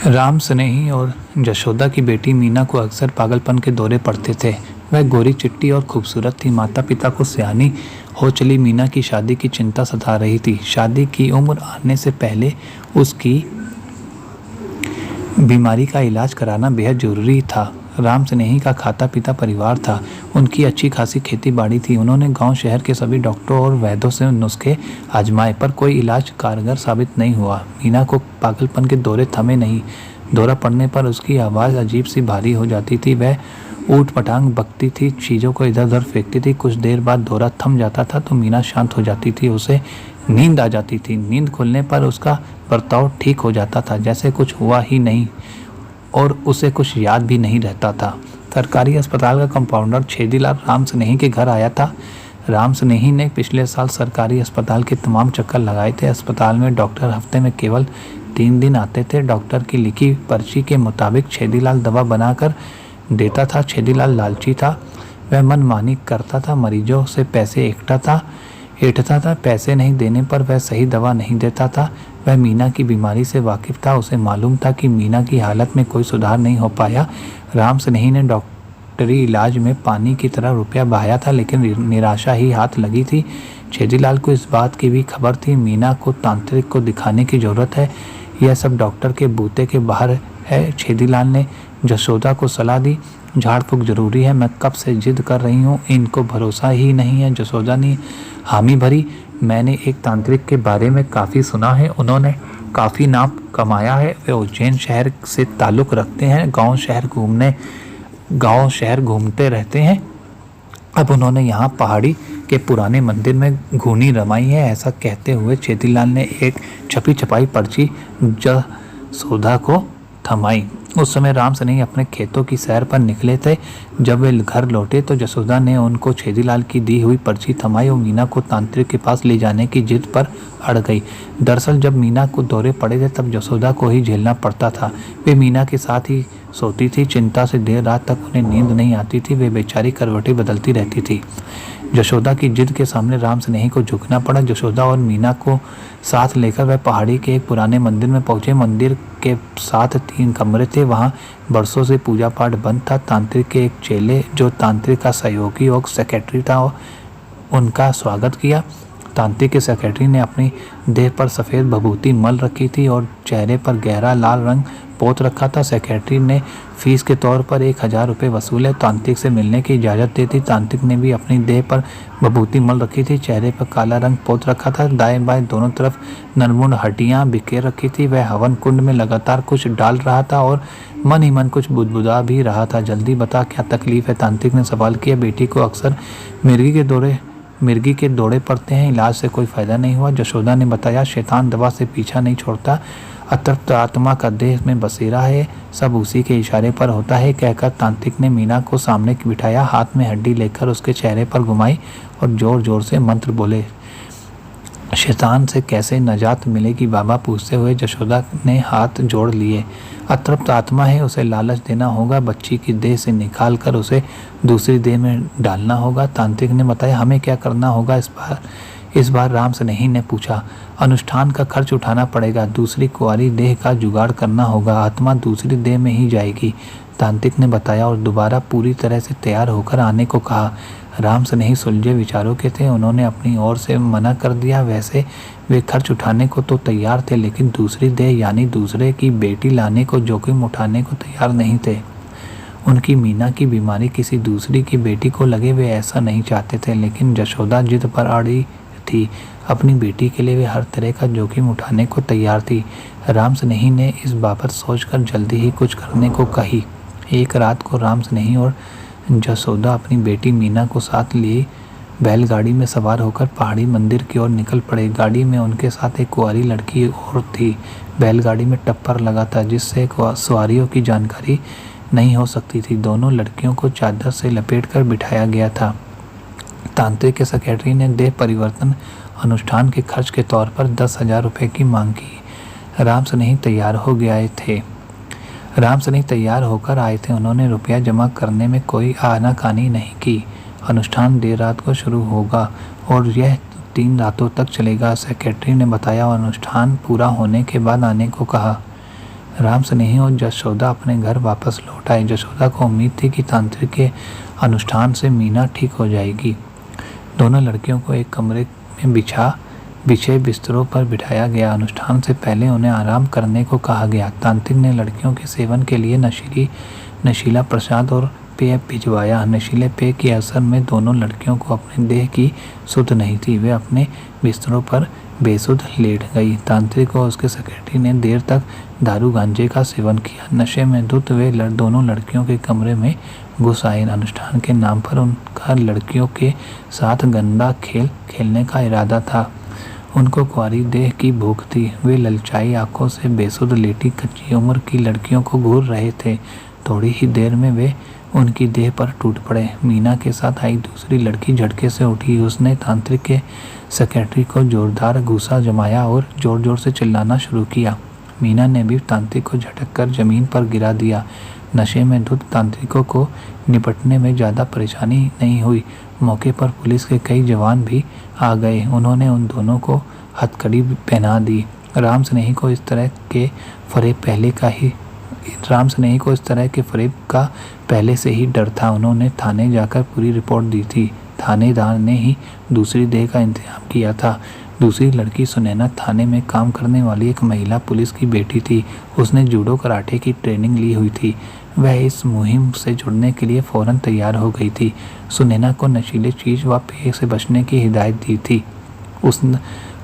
राम स्नेही और यशोदा की बेटी मीना को अक्सर पागलपन के दौरे पड़ते थे। वह गोरी चिट्टी और खूबसूरत थी। माता पिता को सयानी हो चली मीना की शादी की चिंता सता रही थी। शादी की उम्र आने से पहले उसकी बीमारी का इलाज कराना बेहद जरूरी था। राम स्नेही का खाता पीता परिवार था। उनकी अच्छी खासी खेती बाड़ी थी। उन्होंने गांव शहर के सभी डॉक्टरों और वैद्यों से नुस्खे आजमाए, पर कोई इलाज कारगर साबित नहीं हुआ। मीना को पागलपन के दौरे थमे नहीं। दौरा पड़ने पर उसकी आवाज़ अजीब सी भारी हो जाती थी। वह ऊट पटांग बकती थी, चीज़ों को इधर उधर फेंकती थी। कुछ देर बाद दौरा थम जाता था तो मीना शांत हो जाती थी। उसे नींद आ जाती थी। नींद खुलने पर उसका बर्ताव ठीक हो जाता था, जैसे कुछ हुआ ही नहीं और उसे कुछ याद भी नहीं रहता था। सरकारी अस्पताल का कंपाउंडर छेदीलाल राम स्नेही के घर आया था। राम स्नेही ने पिछले साल सरकारी अस्पताल के तमाम चक्कर लगाए थे। अस्पताल में डॉक्टर हफ्ते में केवल 3 दिन आते थे। डॉक्टर की लिखी पर्ची के मुताबिक छेदीलाल दवा बनाकर देता था। छेदीलाल लालची था। वह मनमानी करता था, मरीजों से पैसे ऐंठता था। पैसे नहीं देने पर वह सही दवा नहीं देता था। वह मीना की बीमारी से वाकिफ था। उसे मालूम था कि मीना की हालत में कोई सुधार नहीं हो पाया। राम स्नेही ने डॉक्टरी इलाज में पानी की तरह रुपया बहाया था, लेकिन निराशा ही हाथ लगी थी। छेदीलाल को इस बात की भी खबर थी, मीना को तांत्रिक को दिखाने की ज़रूरत है। यह सब डॉक्टर के बूते के बाहर है। छेदीलाल ने यशोदा को सलाह दी, झाड़ फूक जरूरी है। मैं कब से जिद कर रही हूँ, इनको भरोसा ही नहीं है। यशोदा ने हामी भरी। मैंने एक तांत्रिक के बारे में काफ़ी सुना है, उन्होंने काफ़ी नाम कमाया है। वे उज्जैन शहर से ताल्लुक़ रखते हैं, गांव शहर घूमते रहते हैं। अब उन्होंने यहाँ पहाड़ी के पुराने मंदिर में घूनी रमाई है। ऐसा कहते हुए छेदीलाल ने एक छपी छपाई पर्ची यशोदा को थमाई। उस समय राम स्नेही अपने खेतों की सैर पर निकले थे। जब वे घर लौटे तो यशोदा ने उनको छेदीलाल की दी हुई पर्ची थमाई और मीना को तांत्रिक के पास ले जाने की जिद पर अड़ गई। दरअसल जब मीना को दौरे पड़े थे तब यशोदा को ही झेलना पड़ता था। वे मीना के साथ ही सोती थी। चिंता से देर रात तक उन्हें नींद नहीं आती थी। वे बेचारी करवटें बदलती रहती थी। यशोदा की जिद के सामने राम स्नेही को झुकना पड़ा। यशोदा और मीना को साथ लेकर वह पहाड़ी के एक पुराने मंदिर में पहुंचे। मंदिर के साथ 3 कमरे थे। वहां बरसों से पूजा पाठ बंद था। तांत्रिक के एक चेले, जो तांत्रिक का सहयोगी और सेक्रेटरी था, उनका स्वागत किया। तांत्रिक के सेक्रेटरी ने अपनी देह पर सफ़ेद भभूति मल रखी थी और चेहरे पर गहरा लाल रंग पोत रखा था। सेक्रेटरी ने फीस के तौर पर 1000 रुपये वसूले। तांत्रिक से मिलने की इजाज़त दे दी। तांत्रिक ने भी अपनी देह पर भभूति मल रखी थी, चेहरे पर काला रंग पोत रखा था। दाएं बाएं दोनों तरफ नरमुंड हड्डियां बिखेर रखी थी। वह हवन कुंड में लगातार कुछ डाल रहा था और मन ही मन कुछ बुदबुदा भी रहा था। जल्दी बता, क्या तकलीफ है? तांत्रिक ने सवाल किया। बेटी को अक्सर मिर्गी के दौरे पड़ते हैं, इलाज से कोई फ़ायदा नहीं हुआ। यशोदा ने बताया, शैतान दवा से पीछा नहीं छोड़ता। अतृप्त आत्मा का देह में बसेरा है, सब उसी के इशारे पर होता है, कहकर तांत्रिक ने मीना को सामने बिठाया। हाथ में हड्डी लेकर उसके चेहरे पर घुमाई और जोर जोर से मंत्र बोले। शैतान से कैसे नजात मिलेगी बाबा? पूछते हुए यशोदा ने हाथ जोड़ लिए। अतृप्त आत्मा है, उसे लालच देना होगा। बच्ची की देह से निकाल कर उसे दूसरी देह में डालना होगा। तांत्रिक ने बताया। हमें क्या करना होगा इस बार राम स्नेही ने पूछा। अनुष्ठान का खर्च उठाना पड़ेगा। दूसरी कुंवारी देह का जुगाड़ करना होगा। आत्मा दूसरी देह में ही जाएगी, तांत्रिक ने बताया और दोबारा पूरी तरह से तैयार होकर आने को कहा। राम स्नेही सुलझे विचारों के थे। उन्होंने अपनी ओर से मना कर दिया। वैसे वे खर्च उठाने को तो तैयार थे, लेकिन दूसरी देह यानी दूसरे की बेटी लाने को जोखिम उठाने को तैयार नहीं थे। उनकी मीना की बीमारी किसी दूसरी की बेटी को लगे, वे ऐसा नहीं चाहते थे, लेकिन यशोदा जिद पर अड़ी थी। अपनी बेटी के लिए वे हर तरह का जोखिम उठाने को तैयार थी। राम स्नेही ने इस बाबत सोचकर जल्दी ही कुछ करने को कही। एक रात को राम स्नेही और यशोदा अपनी बेटी मीना को साथ लिए बैलगाड़ी में सवार होकर पहाड़ी मंदिर की ओर निकल पड़े। गाड़ी में उनके साथ एक कुंवारी लड़की और थी। बैलगाड़ी में टप्पर लगा था, जिससे सवारियों की जानकारी नहीं हो सकती थी। दोनों लड़कियों को चादर से लपेटकर बिठाया गया था। तांत्रिक के सेक्रेटरी ने देह परिवर्तन अनुष्ठान के खर्च के तौर पर 10,000 रुपये की मांग की। राम स्नेही तैयार होकर आए थे। उन्होंने रुपया जमा करने में कोई आनाकानी नहीं की। अनुष्ठान देर रात को शुरू होगा और यह 3 रातों तक चलेगा, सेक्रेटरी ने बताया और अनुष्ठान पूरा होने के बाद आने को कहा। राम स्नेही और जशोदा अपने घर वापस लौट आए। जशोदा को उम्मीद थी कि तांत्रिक के अनुष्ठान से मीना ठीक हो जाएगी। दोनों लड़कियों को एक कमरे में बिछे बिस्तरों पर बिठाया गया। अनुष्ठान से पहले उन्हें आराम करने को कहा गया। तांत्रिक ने लड़कियों के सेवन के लिए नशीला प्रसाद और पेय भिजवाया। नशीले पेय के असर में दोनों लड़कियों को अपने देह की सुध नहीं थी। वे अपने बिस्तरों पर बेसुध लेट गई। तांत्रिक और उसके सेक्रेटरी ने देर तक दारू गांजे का सेवन किया। नशे में धुत वे दोनों लड़कियों के कमरे में घुस आए। अनुष्ठान के नाम पर उनका लड़कियों के साथ गंदा खेल खेलने का इरादा था। उनको कुंवारी देह की भूख थी। वे ललचाई आंखों से बेसुध लेटी कच्ची उम्र की लड़कियों को घूर रहे थे। थोड़ी ही देर में वे उनकी देह पर टूट पड़े। मीना के साथ आई दूसरी लड़की झटके से उठी। उसने तांत्रिक के सेक्रेटरी को जोरदार गुस्सा जमाया और जोर जोर से चिल्लाना शुरू किया। मीना ने भी तांत्रिक को झटक कर जमीन पर गिरा दिया। नशे में धुत तांत्रिकों को निपटने में ज़्यादा परेशानी नहीं हुई। मौके पर पुलिस के कई जवान भी आ गए। उन्होंने उन दोनों को हथकड़ी पहना दी। राम स्नेही को इस तरह के फरेब का पहले से ही डर था। उन्होंने थाने जाकर पूरी रिपोर्ट दी थी। थानेदार ने ही दूसरी देह का इंतजाम किया था। दूसरी लड़की सुनैना थाने में काम करने वाली एक महिला पुलिस की बेटी थी। उसने जूडो कराटे की ट्रेनिंग ली हुई थी। वह इस मुहिम से जुड़ने के लिए फौरन तैयार हो गई थी। सुनैना को नशीले चीज़ व पेय से बचने की हिदायत दी थी।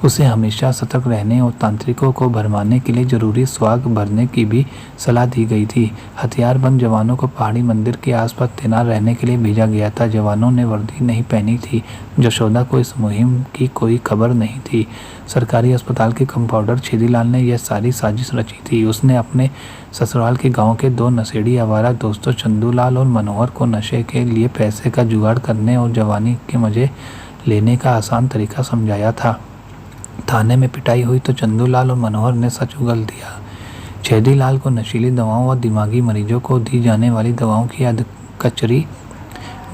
उसे हमेशा सतर्क रहने और तांत्रिकों को भरमाने के लिए जरूरी स्वाग भरने की भी सलाह दी गई थी। हथियारबंद जवानों को पहाड़ी मंदिर के आसपास तैनात रहने के लिए भेजा गया था। जवानों ने वर्दी नहीं पहनी थी। जशोदा को इस मुहिम की कोई खबर नहीं थी। सरकारी अस्पताल के कंपाउंडर छेदीलाल ने यह सारी साजिश रची थी। उसने अपने ससुराल के गाँव के दो नशेड़ी आवारा दोस्तों चंदूलाल और मनोहर को नशे के लिए पैसे का जुगाड़ करने और जवानी के मजे लेने का आसान तरीका समझाया था। थाने में पिटाई हुई तो चंदूलाल और मनोहर ने सच उगल दिया। छेदीलाल को नशीली दवाओं और दिमागी मरीजों को दी जाने वाली दवाओं की अधकचरी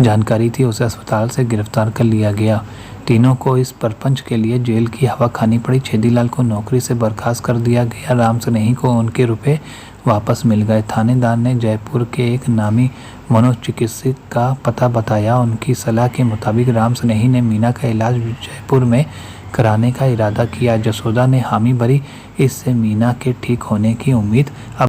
जानकारी थी। उसे अस्पताल से गिरफ्तार कर लिया गया। तीनों को इस परपंच के लिए जेल की हवा खानी पड़ी। छेदीलाल को नौकरी से बर्खास्त कर दिया गया। राम स्नेही को उनके रुपए वापस मिल गए। थानेदार ने जयपुर के एक नामी मनोचिकित्सक का पता बताया। उनकी सलाह के मुताबिक राम स्नेही ने मीना का इलाज जयपुर में कराने का इरादा किया। जसोदा ने हामी भरी। इससे मीना के ठीक होने की उम्मीद अब